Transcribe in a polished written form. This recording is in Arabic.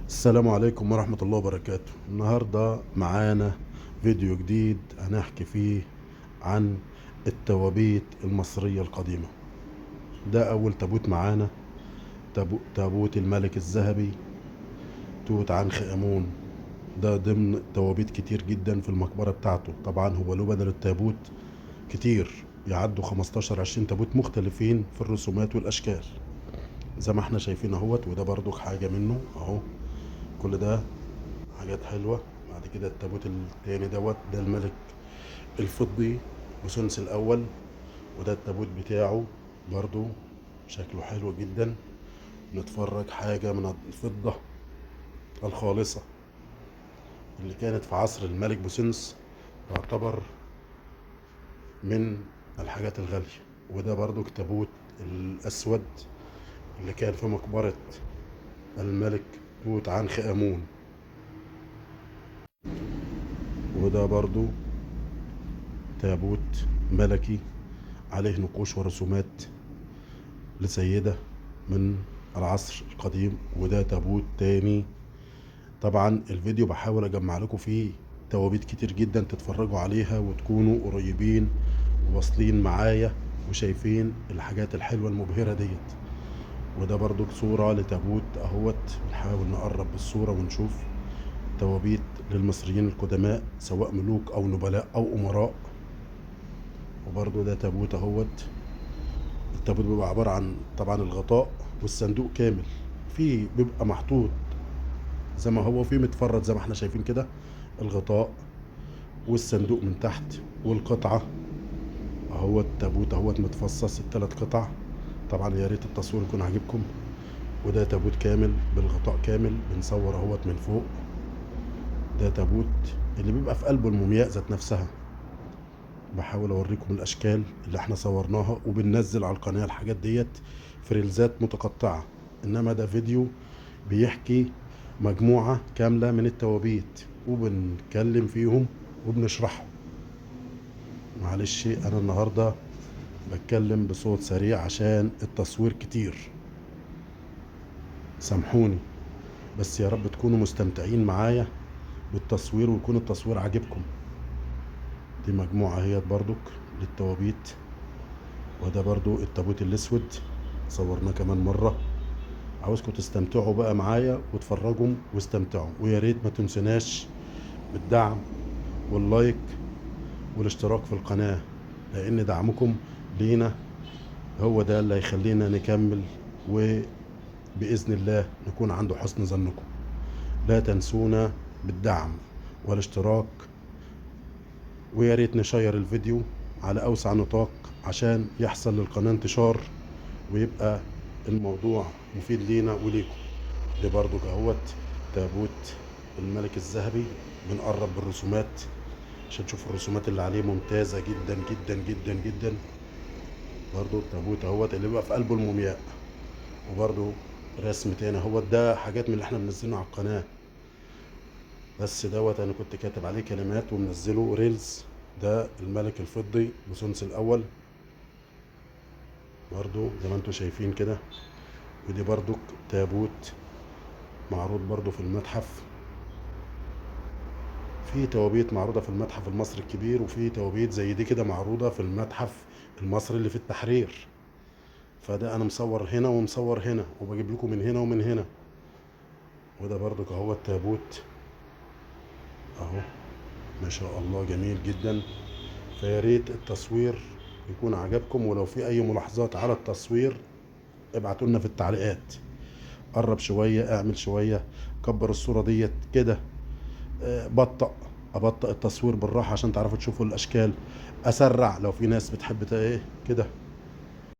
السلام عليكم ورحمة الله وبركاته. النهاردة معانا فيديو جديد هنحكي فيه عن التوابيت المصرية القديمة. ده أول تابوت معانا، تابوت الملك الذهبي توت عنخ آمون. ده ضمن توابيت كتير جدا في المقبرة بتاعته. طبعا هو له بدل التابوت كتير، يعدوا 15-20 تابوت مختلفين في الرسومات والأشكال زي ما احنا شايفين اهوت. وده برضو حاجة منه اهو، كل ده حاجات حلوة. بعد كده التابوت التاني ده الملك الفضي بسنس الأول، وده التابوت بتاعه برضو شكله حلو جدا. نتفرج حاجة من الفضة الخالصة اللي كانت في عصر الملك بوسنس، تعتبر من الحاجات الغالية. وده برضو التابوت الأسود اللي كان في مقبرة الملك توت عنخ آمون. وده برضو تابوت ملكي عليه نقوش ورسومات لسيدة من العصر القديم. وده تابوت تاني. طبعا الفيديو بحاول اجمع لكم فيه توابيت كتير جدا تتفرجوا عليها وتكونوا قريبين وواصلين معايا وشايفين الحاجات الحلوة المبهرة ديت. وده برضو صورة لتابوت اهوت. بنحاول نقرب بالصورة ونشوف توابيت للمصريين القدماء سواء ملوك او نبلاء او امراء. وبرضو ده تابوت اهوت. التابوت بيبقى عبارة عن طبعا الغطاء والصندوق كامل، فيه بيبقى محطوط زي ما هو، فيه متفرد زي ما احنا شايفين كده، الغطاء والصندوق من تحت والقطعة اهو. التابوت اهوت متفصص الثلاث قطع. طبعا يا ريت التصوير يكون عاجبكم. وده تابوت كامل بالغطاء كامل، بنصور اهوت من فوق. ده تابوت اللي بيبقى في قلبه المومياء ذات نفسها. بحاول اوريكم الاشكال اللي احنا صورناها، وبننزل على القناة الحاجات ديت في ريلزات متقطعة. انما ده فيديو بيحكي مجموعة كاملة من التوابيت وبنتكلم فيهم وبنشرحهم. معلش انا النهاردة بتكلم بصوت سريع عشان التصوير كتير، سامحوني. بس يا رب تكونوا مستمتعين معايا بالتصوير ويكون التصوير عاجبكم. دي مجموعة هي برضك للتوابيت. وده برضو التابوت الاسود، صورناه كمان مرة. عاوزكم تستمتعوا بقى معايا وتفرجوا واستمتعوا. ويا ريت ما تنسوناش بالدعم واللايك والاشتراك في القناة، لان دعمكم لينا هو ده اللي هيخلينا نكمل، وبإذن الله نكون عند حسن ظنكم. لا تنسونا بالدعم والاشتراك. ويا ريت نشير الفيديو على اوسع نطاق عشان يحصل للقناة انتشار ويبقى الموضوع مفيد لينا وليكم. ده برضو اهوت تابوت الملك الذهبي. بنقرب بالرسومات عشان تشوفوا الرسومات اللي عليه ممتازة جدا جدا جدا جدا. برضو التابوت اهوت اللي بيبقى في قلبه المومياء. وبرضو رسم تاني اهوت، ده حاجات من اللي احنا بننزلها على القناة. بس دوت انا كنت كاتب عليه كلمات ومنزله ريلز. ده الملك الفضي بسنس الاول برضو زي ما انتم شايفين كده. ودي برضو تابوت معروض برضو في المتحف. في توابيت معروضة في المتحف المصري الكبير، وفي توابيت زي دي كده معروضة في المتحف المصري اللي في التحرير. فده انا مصور هنا ومصور هنا وبجيب لكم من هنا ومن هنا. وده برضو اهو التابوت اهو، ما شاء الله جميل جدا. فيا ريت التصوير يكون عجبكم، ولو في اي ملاحظات على التصوير ابعتوا لنا في التعليقات. قرب شوية، اعمل شوية، كبر الصورة ديت كده، ابطأ التصوير بالراحة عشان تعرفوا تشوفوا الاشكال. اسرع لو في ناس بتحب ايه كده